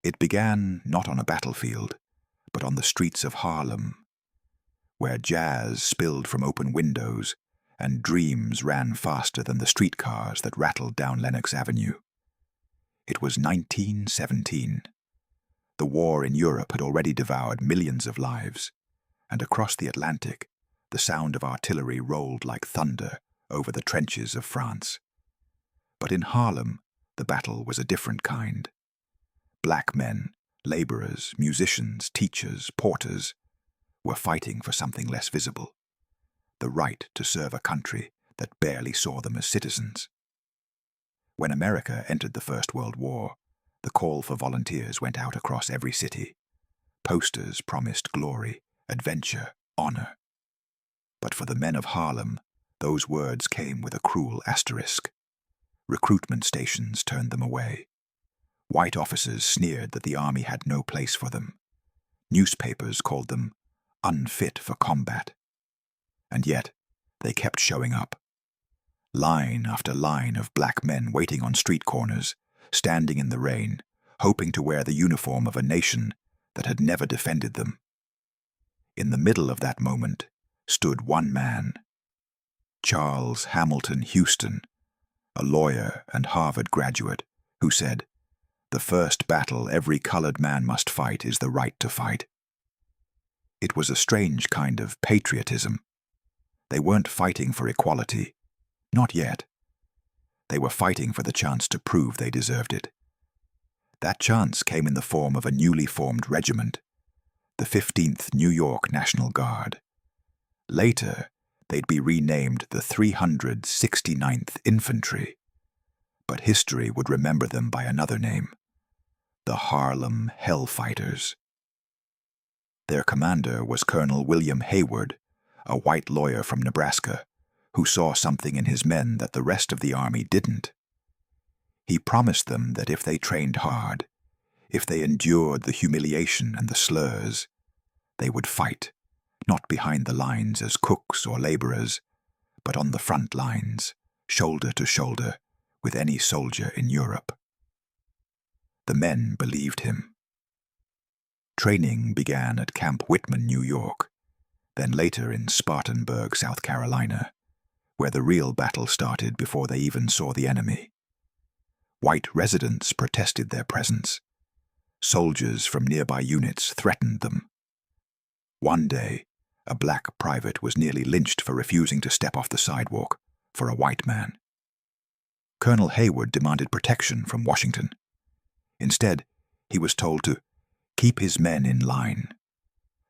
It began not on a battlefield, but on the streets of Harlem, where jazz spilled from open windows and dreams ran faster than the streetcars that rattled down Lenox Avenue. It was 1917. The war in Europe had already devoured millions of lives, and across the Atlantic, the sound of artillery rolled like thunder over the trenches of France. But in Harlem, the battle was a different kind. Black men, laborers, musicians, teachers, porters, were fighting for something less visible: the right to serve a country that barely saw them as citizens. When America entered the First World War, the call for volunteers went out across every city. Posters promised glory, adventure, honor. But for the men of Harlem, those words came with a cruel asterisk. Recruitment stations turned them away. White officers sneered that the army had no place for them. Newspapers called them unfit for combat. And yet, they kept showing up. Line after line of black men waiting on street corners, standing in the rain, hoping to wear the uniform of a nation that had never defended them. In the middle of that moment stood one man, Charles Hamilton Houston, a lawyer and Harvard graduate, who said, "The first battle every colored man must fight is the right to fight." It was a strange kind of patriotism. They weren't fighting for equality. Not yet. They were fighting for the chance to prove they deserved it. That chance came in the form of a newly formed regiment, the 15th New York National Guard. Later, they'd be renamed the 369th Infantry, but history would remember them by another name: the Harlem Hellfighters. Their commander was Colonel William Hayward, a white lawyer from Nebraska, who saw something in his men that the rest of the army didn't. He promised them that if they trained hard, if they endured the humiliation and the slurs, they would fight, not behind the lines as cooks or laborers, but on the front lines, shoulder to shoulder, with any soldier in Europe. The men believed him. Training began at Camp Whitman, New York, then later in Spartanburg, South Carolina, where the real battle started before they even saw the enemy. White residents protested their presence. Soldiers from nearby units threatened them. One day, a black private was nearly lynched for refusing to step off the sidewalk for a white man. Colonel Hayward demanded protection from Washington. Instead, he was told to keep his men in line.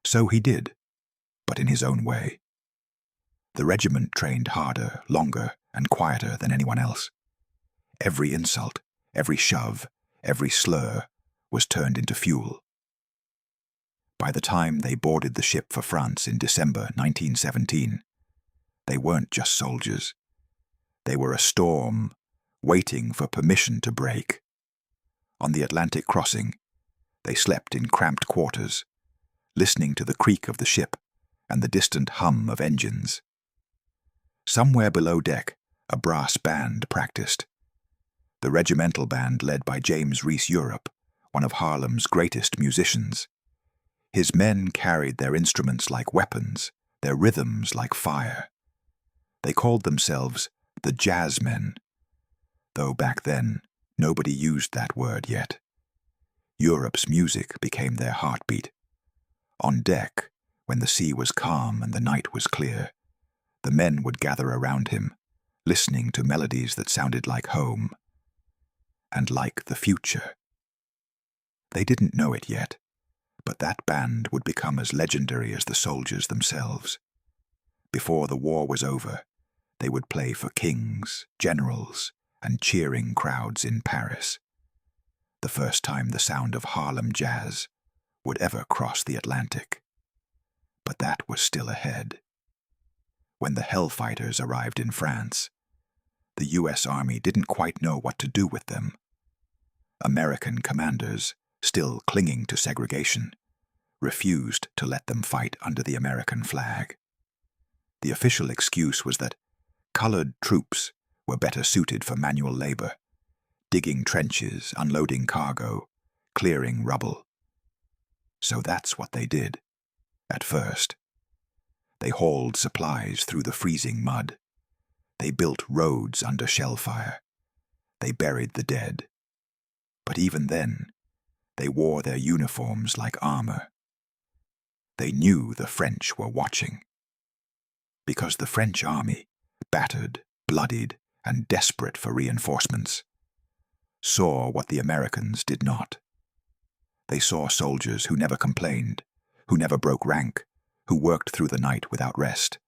So he did, but in his own way. The regiment trained harder, longer, and quieter than anyone else. Every insult, every shove, every slur was turned into fuel. By the time they boarded the ship for France in December 1917, they weren't just soldiers. They were a storm waiting for permission to break. On the Atlantic crossing, they slept in cramped quarters, listening to the creak of the ship and the distant hum of engines. Somewhere below deck, a brass band practiced. The regimental band led by James Reese Europe, one of Harlem's greatest musicians. His men carried their instruments like weapons, their rhythms like fire. They called themselves the Jazzmen, though back then nobody used that word yet. Europe's music became their heartbeat. On deck, when the sea was calm and the night was clear, the men would gather around him, listening to melodies that sounded like home and like the future. They didn't know it yet, but that band would become as legendary as the soldiers themselves. Before the war was over, they would play for kings, generals, and cheering crowds in Paris. The first time the sound of Harlem jazz would ever cross the Atlantic. But that was still ahead. When the Hellfighters arrived in France, the U.S. Army didn't quite know what to do with them. American commanders, still clinging to segregation, refused to let them fight under the American flag. The official excuse was that colored troops were better suited for manual labor, digging trenches, unloading cargo, clearing rubble. So that's what they did, at first. They hauled supplies through the freezing mud. They built roads under shell fire. They buried the dead. But even then, they wore their uniforms like armor. They knew the French were watching. Because the French army, battered, bloodied, and desperate for reinforcements, saw what the Americans did not. They saw soldiers who never complained, who never broke rank, who worked through the night without rest.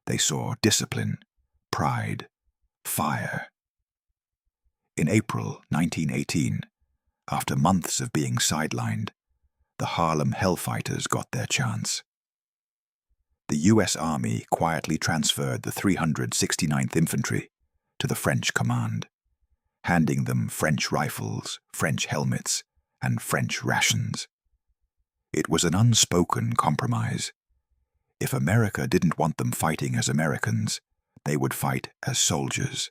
They saw discipline, pride, fire. In April 1918, after months of being sidelined, the Harlem Hellfighters got their chance. The U.S. Army quietly transferred the 369th Infantry to the French command, handing them French rifles, French helmets, and French rations. It was an unspoken compromise. If America didn't want them fighting as Americans, they would fight as soldiers.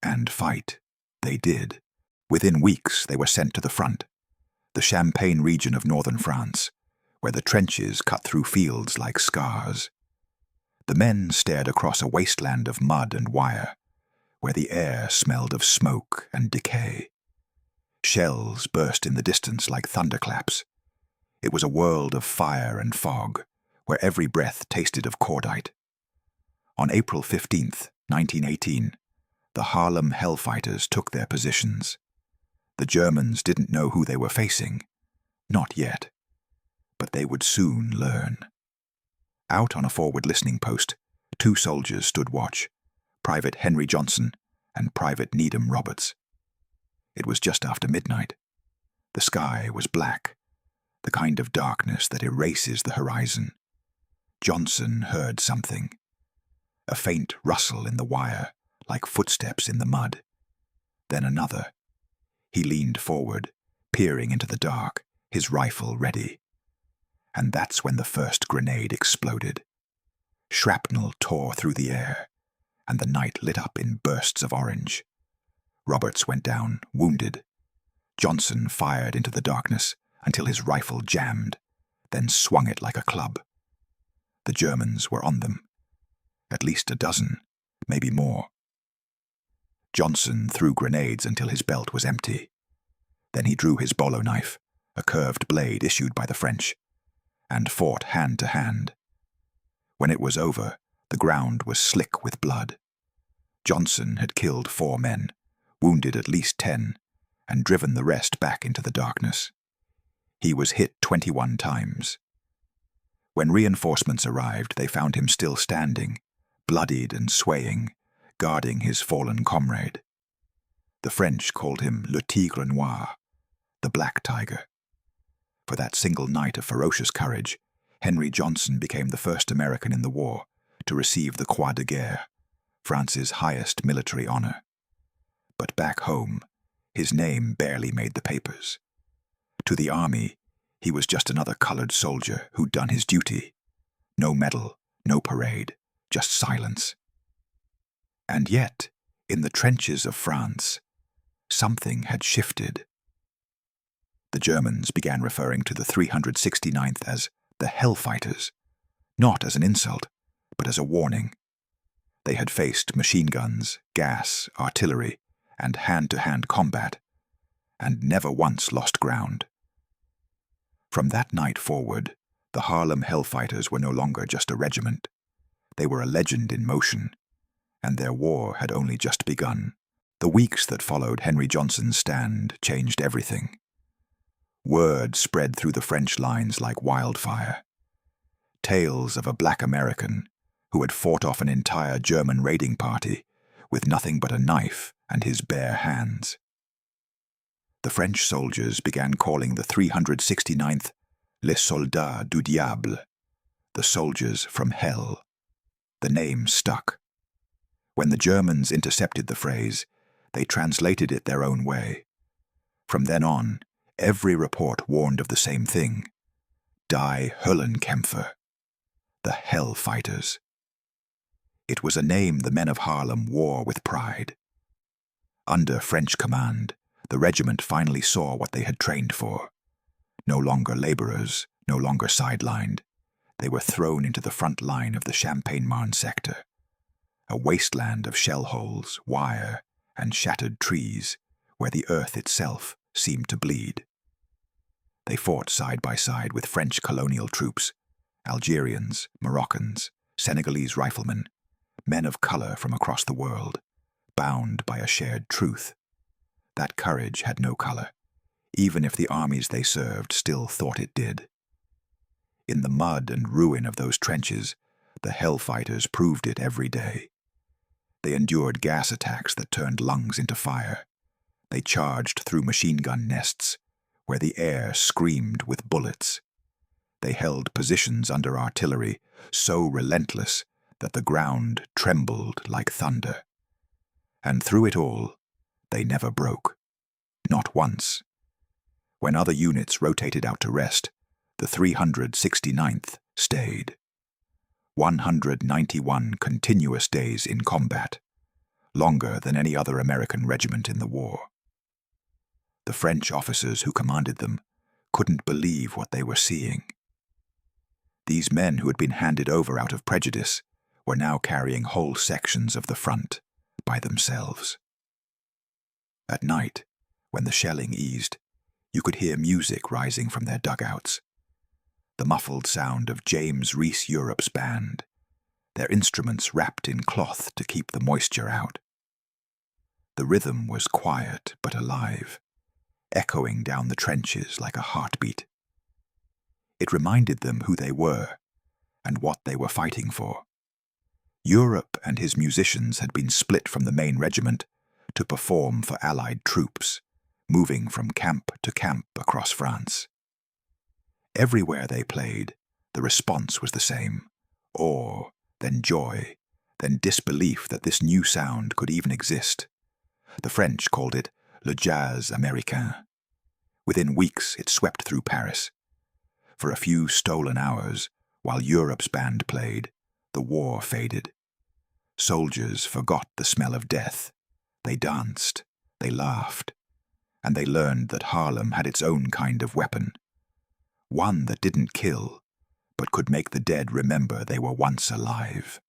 And fight they did. Within weeks, they were sent to the front, the Champagne region of northern France, where the trenches cut through fields like scars. The men stared across a wasteland of mud and wire, where the air smelled of smoke and decay. Shells burst in the distance like thunderclaps. It was a world of fire and fog, where every breath tasted of cordite. On April 15th, 1918, the Harlem Hellfighters took their positions. The Germans didn't know who they were facing. Not yet. But they would soon learn. Out on a forward listening post, two soldiers stood watch, Private Henry Johnson and Private Needham Roberts. It was just after midnight. The sky was black, the kind of darkness that erases the horizon. Johnson heard something. A faint rustle in the wire, like footsteps in the mud. Then another. He leaned forward, peering into the dark, his rifle ready. And that's when the first grenade exploded. Shrapnel tore through the air, and the night lit up in bursts of orange. Roberts went down, wounded. Johnson fired into the darkness until his rifle jammed, then swung it like a club. The Germans were on them. At least a dozen, maybe more. Johnson threw grenades until his belt was empty. Then he drew his bolo knife, a curved blade issued by the French, and fought hand to hand. When it was over, the ground was slick with blood. Johnson had killed 4 men, wounded at least 10, and driven the rest back into the darkness. He was hit 21 times. When reinforcements arrived, they found him still standing, bloodied and swaying, guarding his fallen comrade. The French called him Le Tigre Noir, the Black Tiger. For that single night of ferocious courage, Henry Johnson became the first American in the war to receive the Croix de Guerre, France's highest military honor. But back home, his name barely made the papers. To the army, he was just another colored soldier who'd done his duty. No medal, no parade, just silence. And yet, in the trenches of France, something had shifted. The Germans began referring to the 369th as the Hellfighters, not as an insult, but as a warning. They had faced machine guns, gas, artillery, and hand-to-hand combat, and never once lost ground. From that night forward, the Harlem Hellfighters were no longer just a regiment. They were a legend in motion, and their war had only just begun. The weeks that followed Henry Johnson's stand changed everything. Word spread through the French lines like wildfire. Tales of a black American who had fought off an entire German raiding party with nothing but a knife and his bare hands. The French soldiers began calling the 369th Les Soldats du Diable, the soldiers from hell. The name stuck. When the Germans intercepted the phrase, they translated it their own way. From then on, every report warned of the same thing: Die Höllenkämpfer, the Hell Fighters. It was a name the men of Harlem wore with pride. Under French command, The regiment finally saw what they had trained for. No longer laborers, no longer sidelined. They were thrown into the front line of the Champagne-Marne sector, a wasteland of shell holes, wire, and shattered trees, where the earth itself seemed to bleed. They fought side by side with French colonial troops, Algerians, Moroccans, Senegalese riflemen, men of color from across the world, bound by a shared truth. That courage had no color, even if the armies they served still thought it did. In the mud and ruin of those trenches, the Hellfighters proved it every day. They endured gas attacks that turned lungs into fire. They charged through machine gun nests, where the air screamed with bullets. They held positions under artillery so relentless that the ground trembled like thunder. And through it all, they never broke. Not once. When other units rotated out to rest, the 369th stayed. 191 continuous days in combat, longer than any other American regiment in the war. The French officers who commanded them couldn't believe what they were seeing. These men who had been handed over out of prejudice were now carrying whole sections of the front by themselves. At night, when the shelling eased, you could hear music rising from their dugouts. The muffled sound of James Reese Europe's band, their instruments wrapped in cloth to keep the moisture out. The rhythm was quiet but alive, echoing down the trenches like a heartbeat. It reminded them who they were and what they were fighting for. Europe and his musicians had been split from the main regiment to perform for Allied troops, moving from camp to camp across France. Everywhere they played, the response was the same: awe, then joy, then disbelief that this new sound could even exist. The French called it le jazz américain. Within weeks, it swept through Paris. For a few stolen hours, while Europe's band played, the war faded. Soldiers forgot the smell of death. They danced, they laughed, and they learned that Harlem had its own kind of weapon. One that didn't kill, but could make the dead remember they were once alive.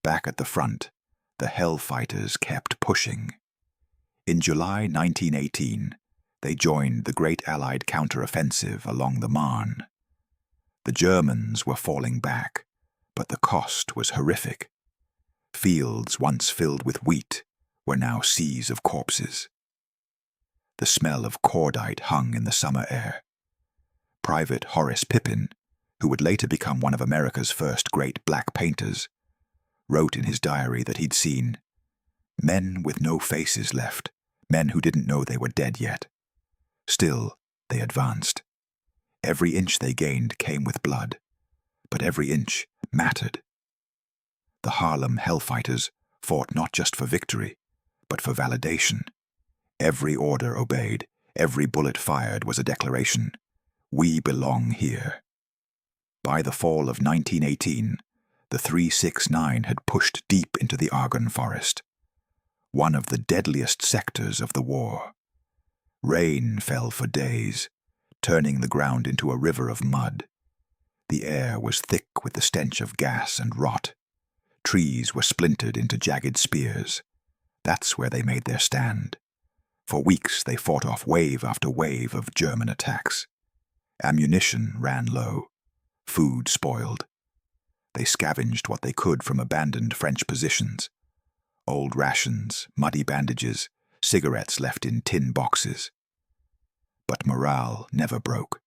Back at the front, the Hellfighters kept pushing. In July 1918, they joined the great Allied counteroffensive along the Marne. The Germans were falling back, but the cost was horrific. Fields once filled with wheat were now seas of corpses. The smell of cordite hung in the summer air. Private Horace Pippin, who would later become one of America's first great black painters, wrote in his diary that he'd seen men with no faces left, men who didn't know they were dead yet. Still, they advanced. Every inch they gained came with blood, but every inch mattered. The Harlem Hellfighters fought not just for victory, but for validation. Every order obeyed, every bullet fired was a declaration: we belong here. By the fall of 1918, the 369 had pushed deep into the Argonne Forest, one of the deadliest sectors of the war. Rain fell for days, turning the ground into a river of mud. The air was thick with the stench of gas and rot. Trees were splintered into jagged spears. That's where they made their stand. For weeks they fought off wave after wave of German attacks. Ammunition ran low. Food spoiled. They scavenged what they could from abandoned French positions. Old rations, muddy bandages, cigarettes left in tin boxes. But morale never broke.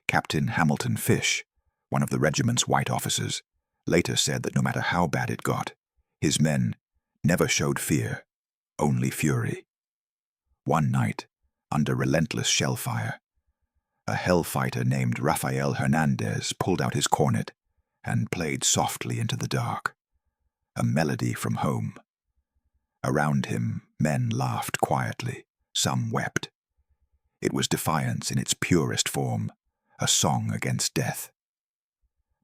Captain Hamilton Fish, one of the regiment's white officers, later said that no matter how bad it got, his men never showed fear, only fury. One night, under relentless shell fire, a hellfighter named Rafael Hernandez pulled out his cornet and played softly into the dark, a melody from home. Around him, men laughed quietly, some wept. It was defiance in its purest form, a song against death.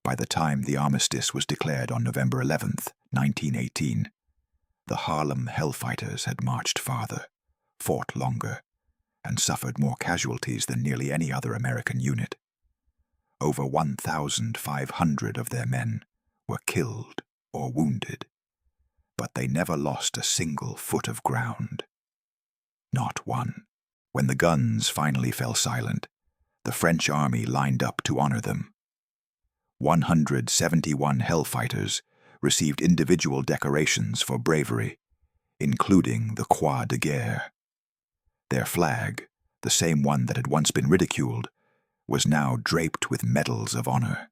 By the time the armistice was declared on November 11th, 1918, the Harlem Hellfighters had marched farther, fought longer, and suffered more casualties than nearly any other American unit. Over 1,500 of their men were killed or wounded, but they never lost a single foot of ground. Not one. When the guns finally fell silent, the French army lined up to honor them. 171 Hellfighters received individual decorations for bravery, including the Croix de Guerre. Their flag, the same one that had once been ridiculed, was now draped with medals of honor.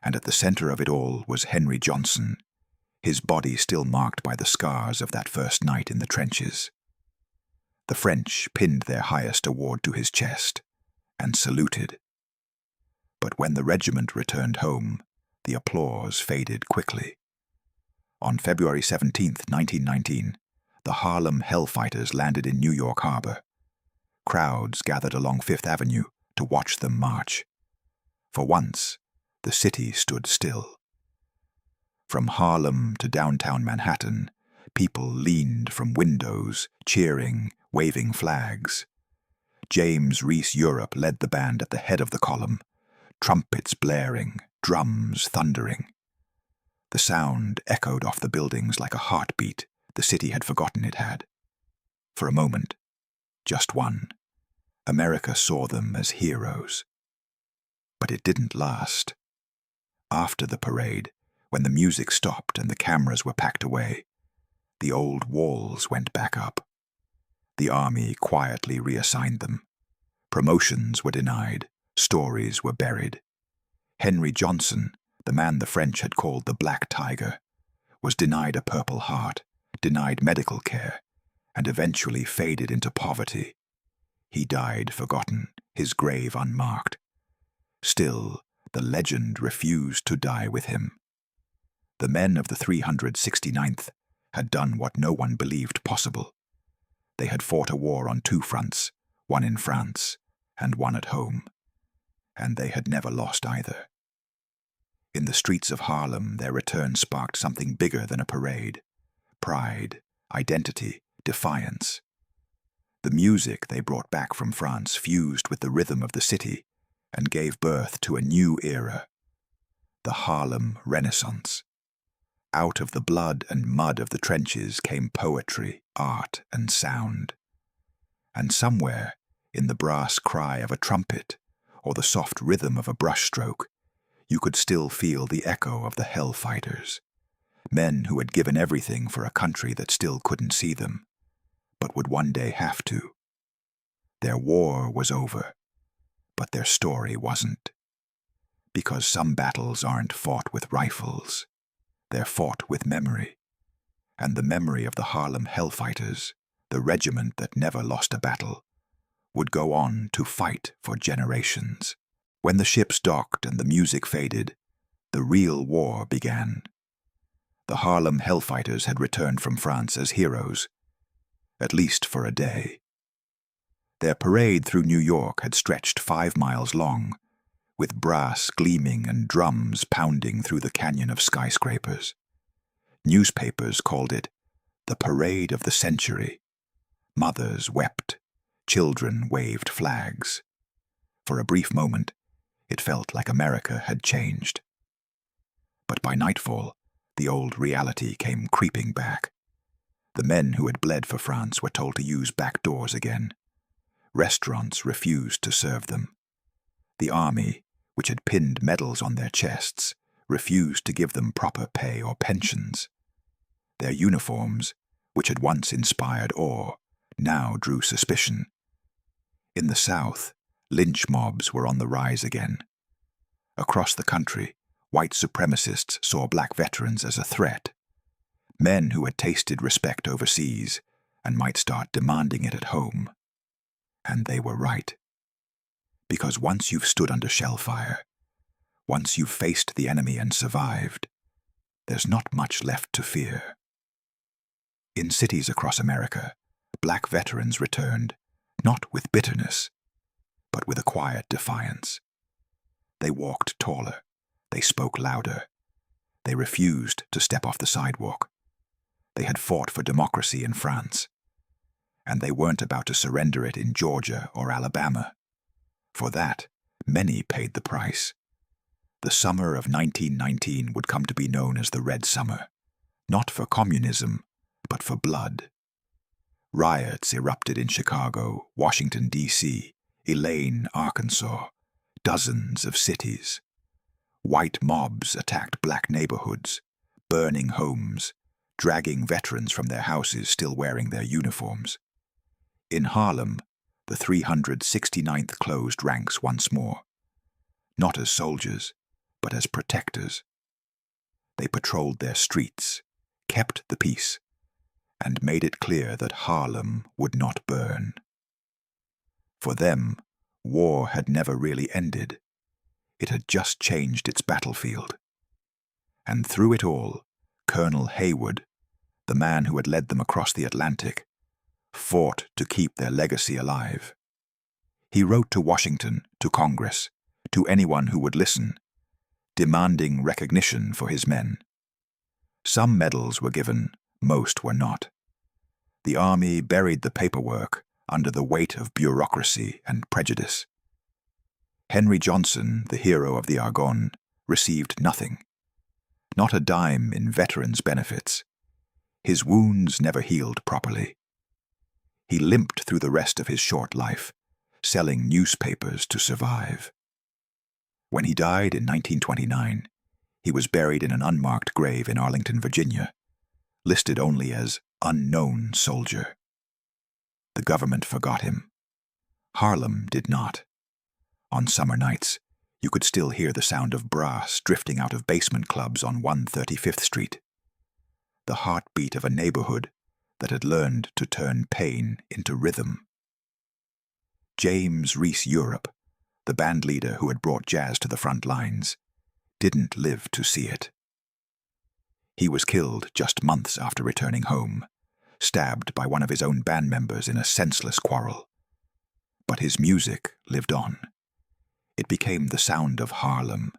And at the center of it all was Henry Johnson, his body still marked by the scars of that first night in the trenches. The French pinned their highest award to his chest and saluted. But when the regiment returned home, the applause faded quickly. On February 17, 1919, the Harlem Hellfighters landed in New York Harbor. Crowds gathered along Fifth Avenue to watch them march. For once, the city stood still. From Harlem to downtown Manhattan, people leaned from windows, cheering, waving flags. James Reese Europe led the band at the head of the column, trumpets blaring, drums thundering. The sound echoed off the buildings like a heartbeat the city had forgotten it had. For a moment, just one, America saw them as heroes. But it didn't last. After the parade, when the music stopped and the cameras were packed away, the old walls went back up. The army quietly reassigned them. Promotions were denied, stories were buried. Henry Johnson, the man the French had called the Black Tiger, was denied a Purple Heart, denied medical care, and eventually faded into poverty. He died forgotten, his grave unmarked. Still, the legend refused to die with him. The men of the 369th had done what no one believed possible. They had fought a war on two fronts, one in France and one at home, and they had never lost either. In the streets of Harlem, their return sparked something bigger than a parade: pride, identity, defiance. The music they brought back from France fused with the rhythm of the city and gave birth to a new era, the Harlem Renaissance. Out of the blood and mud of the trenches came poetry, art, and sound. And somewhere, in the brass cry of a trumpet or the soft rhythm of a brushstroke, you could still feel the echo of the Hellfighters, men who had given everything for a country that still couldn't see them, but would one day have to. Their war was over, but their story wasn't. Because some battles aren't fought with rifles, they're fought with memory. And the memory of the Harlem Hellfighters, the regiment that never lost a battle, would go on to fight for generations. When the ships docked and the music faded, the real war began. The Harlem Hellfighters had returned from France as heroes, at least for a day. Their parade through New York had stretched 5 miles long, with brass gleaming and drums pounding through the canyon of skyscrapers. Newspapers called it the Parade of the Century. Mothers wept, children waved flags. For a brief moment, it felt like America had changed. But by nightfall, the old reality came creeping back. The men who had bled for France were told to use back doors again. Restaurants refused to serve them. The army, which had pinned medals on their chests, refused to give them proper pay or pensions. Their uniforms, which had once inspired awe, now drew suspicion. In the South, lynch mobs were on the rise again. Across the country, white supremacists saw black veterans as a threat, men who had tasted respect overseas and might start demanding it at home. And they were right. Because once you've stood under shell fire, once you've faced the enemy and survived, there's not much left to fear. In cities across America, black veterans returned, not with bitterness, but with a quiet defiance. They walked taller, they spoke louder, they refused to step off the sidewalk. They had fought for democracy in France, and they weren't about to surrender it in Georgia or Alabama. For that, many paid the price. The summer of 1919 would come to be known as the Red Summer, not for communism, but for blood. Riots erupted in Chicago, Washington, D.C., Elaine, Arkansas, dozens of cities. White mobs attacked black neighborhoods, burning homes, dragging veterans from their houses still wearing their uniforms. In Harlem, the 369th closed ranks once more, not as soldiers, but as protectors. They patrolled their streets, kept the peace, and made it clear that Harlem would not burn. For them, war had never really ended. It had just changed its battlefield. And through it all, Colonel Haywood, the man who had led them across the Atlantic, fought to keep their legacy alive. He wrote to Washington, to Congress, to anyone who would listen, demanding recognition for his men. Some medals were given, most were not. The army buried the paperwork under the weight of bureaucracy and prejudice. Henry Johnson, the hero of the Argonne, received nothing. Not a dime in veterans' benefits. His wounds never healed properly. He limped through the rest of his short life, selling newspapers to survive. When he died in 1929, he was buried in an unmarked grave in Arlington, Virginia, listed only as unknown soldier. The government forgot him. Harlem did not. On summer nights, you could still hear the sound of brass drifting out of basement clubs on 135th Street. The heartbeat of a neighborhood that had learned to turn pain into rhythm. James Reese Europe, the band leader who had brought jazz to the front lines, didn't live to see it. He was killed just months after returning home, stabbed by one of his own band members in a senseless quarrel. But his music lived on. It became the sound of Harlem,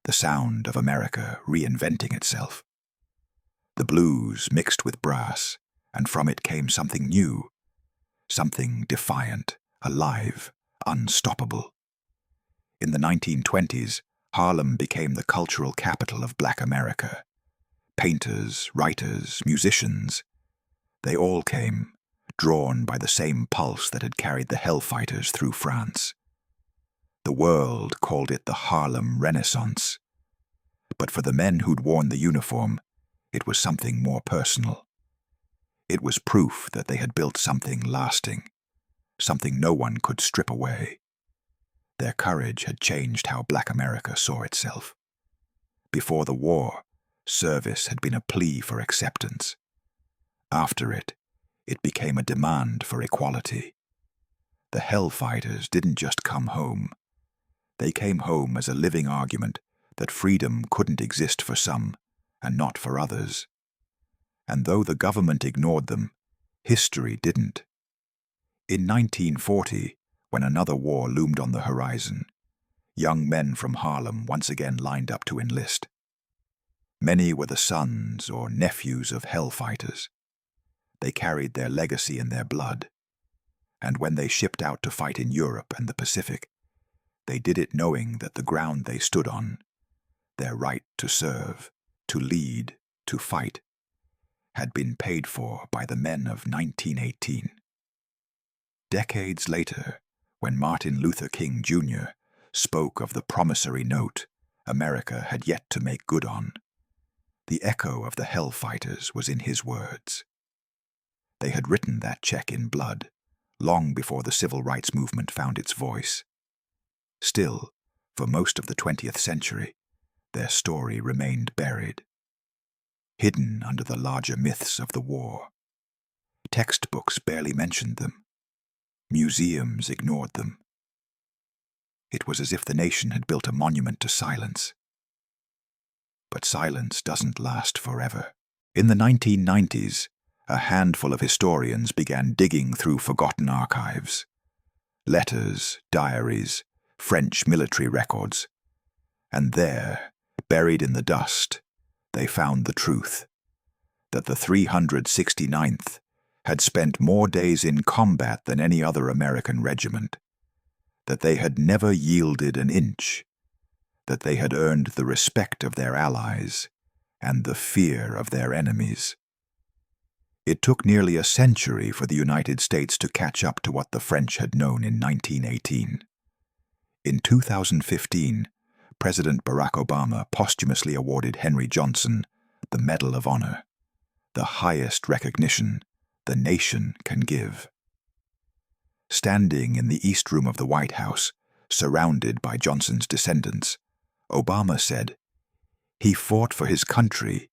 the sound of America reinventing itself. The blues mixed with brass, and from it came something new, something defiant, alive, unstoppable. In the 1920s, Harlem became the cultural capital of Black America. Painters, writers, musicians, they all came, drawn by the same pulse that had carried the Hellfighters through France. The world called it the Harlem Renaissance. But for the men who'd worn the uniform, it was something more personal. It was proof that they had built something lasting, something no one could strip away. Their courage had changed how Black America saw itself. Before the war, service had been a plea for acceptance. After it, it became a demand for equality. The Hellfighters didn't just come home. They came home as a living argument that freedom couldn't exist for some and not for others. And though the government ignored them, history didn't. In 1940, when another war loomed on the horizon, young men from Harlem once again lined up to enlist. Many were the sons or nephews of Hellfighters. They carried their legacy in their blood, and when they shipped out to fight in Europe and the Pacific, they did it knowing that the ground they stood on, their right to serve, to lead, to fight, had been paid for by the men of 1918. Decades later, when Martin Luther King Jr. spoke of the promissory note America had yet to make good on, the echo of the Hellfighters was in his words. They had written that check in blood, long before the civil rights movement found its voice. Still, for most of the 20th century, their story remained buried, hidden under the larger myths of the war. Textbooks barely mentioned them. Museums ignored them. It was as if the nation had built a monument to silence. But silence doesn't last forever. In the 1990s, a handful of historians began digging through forgotten archives. Letters, diaries, French military records. And there, buried in the dust, they found the truth, that the 369th had spent more days in combat than any other American regiment, that they had never yielded an inch, that they had earned the respect of their allies and the fear of their enemies. It took nearly a century for the United States to catch up to what the French had known in 1918. In 2015, President Barack Obama posthumously awarded Henry Johnson the Medal of Honor, the highest recognition the nation can give. Standing in the East Room of the White House, surrounded by Johnson's descendants, Obama said, "He fought for his country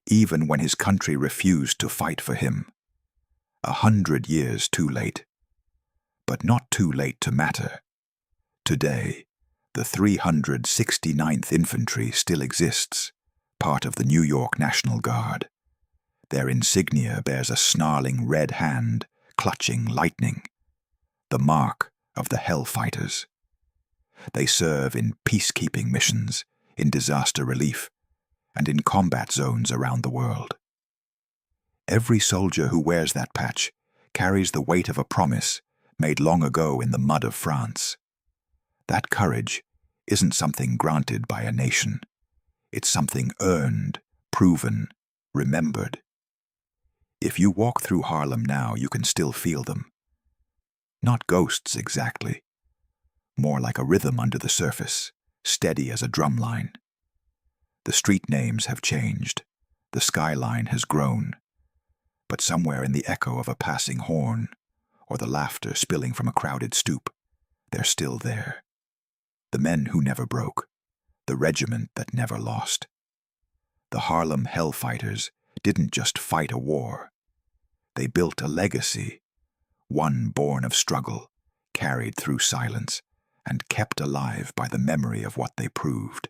even when his country refused to fight for him. 100 years too late, but not too late to matter. Today, the 369th Infantry still exists, part of the New York National Guard. Their insignia bears a snarling red hand clutching lightning, the mark of the Hellfighters. They serve in peacekeeping missions, in disaster relief, and in combat zones around the world. Every soldier who wears that patch carries the weight of a promise made long ago in the mud of France. That courage isn't something granted by a nation. It's something earned, proven, remembered. If you walk through Harlem now, you can still feel them. Not ghosts exactly, more like a rhythm under the surface, steady as a drum line. The street names have changed, the skyline has grown, but somewhere in the echo of a passing horn, or the laughter spilling from a crowded stoop, they're still there. The men who never broke, the regiment that never lost. The Harlem Hellfighters didn't just fight a war. They built a legacy, one born of struggle, carried through silence, and kept alive by the memory of what they proved.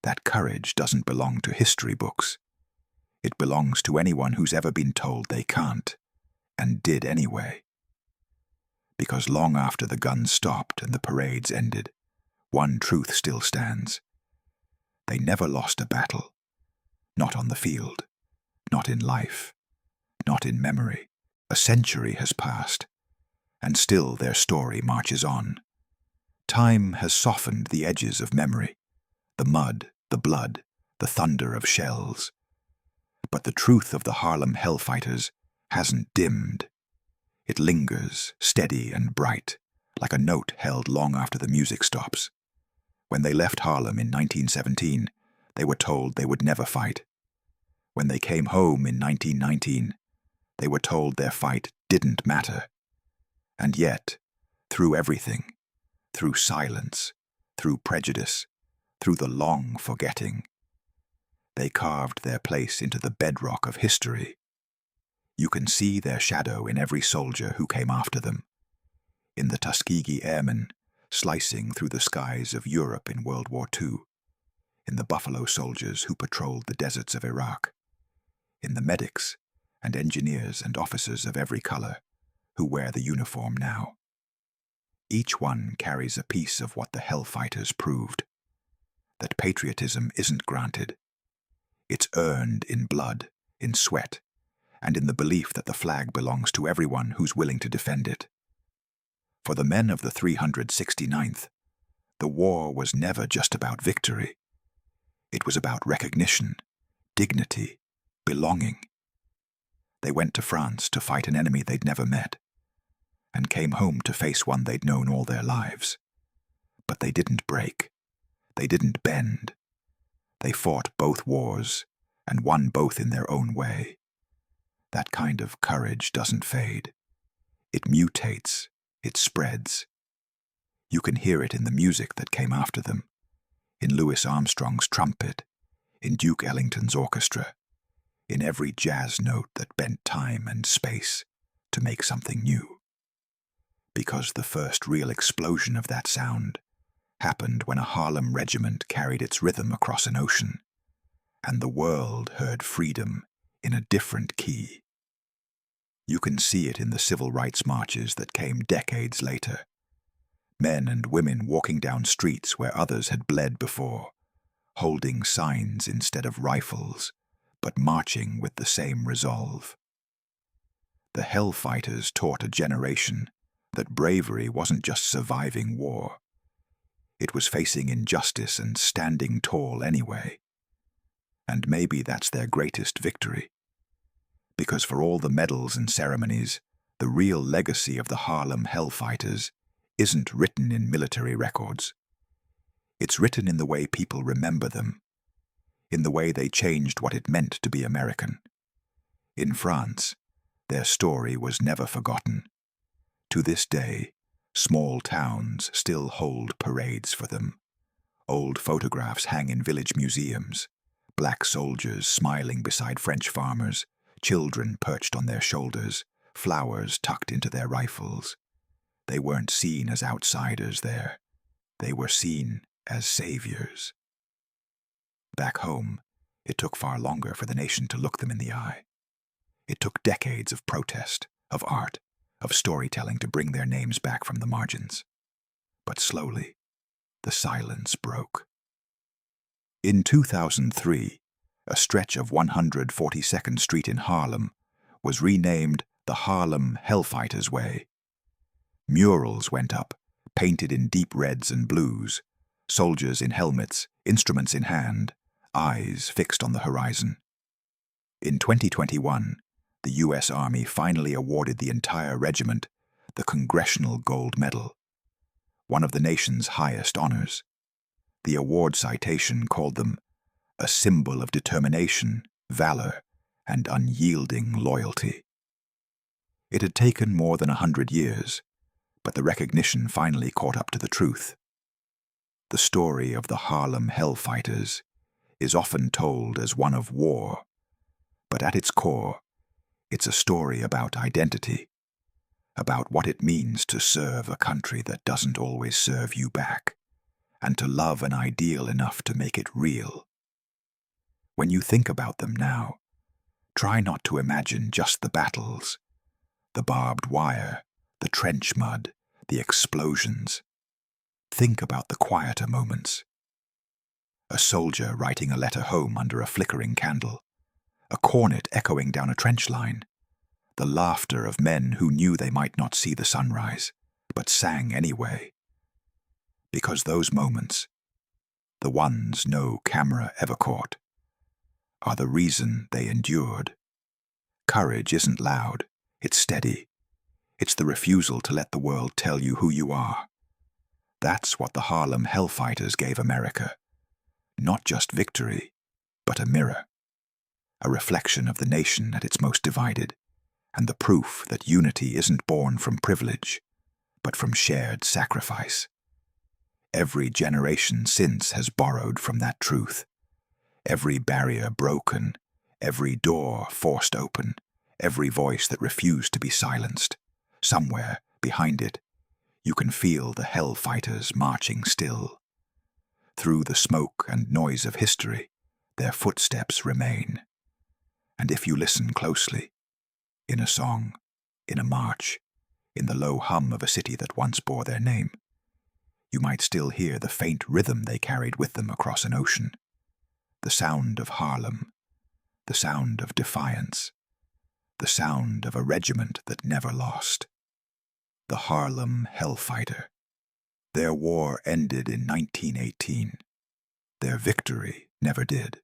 That courage doesn't belong to history books. It belongs to anyone who's ever been told they can't, and did anyway. Because long after the guns stopped and the parades ended, one truth still stands. They never lost a battle. Not on the field, not in life, not in memory. A century has passed, and still their story marches on. Time has softened the edges of memory, the mud, the blood, the thunder of shells. But the truth of the Harlem Hellfighters hasn't dimmed. It lingers, steady and bright, like a note held long after the music stops. When they left Harlem in 1917, they were told they would never fight. When they came home in 1919, they were told their fight didn't matter. And yet, through everything, through silence, through prejudice, through the long forgetting, they carved their place into the bedrock of history. You can see their shadow in every soldier who came after them, in the Tuskegee Airmen slicing through the skies of Europe in World War II, in the Buffalo Soldiers who patrolled the deserts of Iraq, in the medics and engineers and officers of every color who wear the uniform now. Each one carries a piece of what the Hellfighters proved, that patriotism isn't granted. It's earned in blood, in sweat, and in the belief that the flag belongs to everyone who's willing to defend it. For the men of the 369th, the war was never just about victory. It was about recognition, dignity, belonging. They went to France to fight an enemy they'd never met, and came home to face one they'd known all their lives. But they didn't break. They didn't bend. They fought both wars, and won both in their own way. That kind of courage doesn't fade. It mutates. It spreads. You can hear it in the music that came after them, in Louis Armstrong's trumpet, in Duke Ellington's orchestra, in every jazz note that bent time and space to make something new. Because the first real explosion of that sound happened when a Harlem regiment carried its rhythm across an ocean, and the world heard freedom in a different key. You can see it in the civil rights marches that came decades later. Men and women walking down streets where others had bled before, holding signs instead of rifles, but marching with the same resolve. The Hellfighters taught a generation that bravery wasn't just surviving war. It was facing injustice and standing tall anyway. And maybe that's their greatest victory. Because for all the medals and ceremonies, the real legacy of the Harlem Hellfighters isn't written in military records. It's written in the way people remember them, in the way they changed what it meant to be American. In France, their story was never forgotten. To this day, small towns still hold parades for them. Old photographs hang in village museums, black soldiers smiling beside French farmers, children perched on their shoulders, flowers tucked into their rifles. They weren't seen as outsiders there. They were seen as saviors. Back home, it took far longer for the nation to look them in the eye. It took decades of protest, of art, of storytelling to bring their names back from the margins. But slowly, the silence broke. In 2003, a stretch of 142nd Street in Harlem was renamed the Harlem Hellfighters Way. Murals went up, painted in deep reds and blues, soldiers in helmets, instruments in hand, eyes fixed on the horizon. In 2021, the U.S. Army finally awarded the entire regiment the Congressional Gold Medal, one of the nation's highest honors. The award citation called them a symbol of determination, valor, and unyielding loyalty. It had taken more than 100 years, but the recognition finally caught up to the truth. The story of the Harlem Hellfighters is often told as one of war, but at its core, it's a story about identity, about what it means to serve a country that doesn't always serve you back, and to love an ideal enough to make it real. When you think about them now, try not to imagine just the battles, the barbed wire, the trench mud, the explosions. Think about the quieter moments. A soldier writing a letter home under a flickering candle, a cornet echoing down a trench line, the laughter of men who knew they might not see the sunrise, but sang anyway. Because those moments, the ones no camera ever caught, are the reason they endured. Courage isn't loud, it's steady. It's the refusal to let the world tell you who you are. That's what the Harlem Hellfighters gave America. Not just victory, but a mirror. A reflection of the nation at its most divided, and the proof that unity isn't born from privilege, but from shared sacrifice. Every generation since has borrowed from that truth. Every barrier broken, every door forced open, every voice that refused to be silenced. Somewhere, behind it, you can feel the Hellfighters marching still. Through the smoke and noise of history, their footsteps remain. And if you listen closely, in a song, in a march, in the low hum of a city that once bore their name, you might still hear the faint rhythm they carried with them across an ocean. The sound of Harlem, the sound of defiance, the sound of a regiment that never lost. The Harlem Hellfighter. Their war ended in 1918. Their victory never did.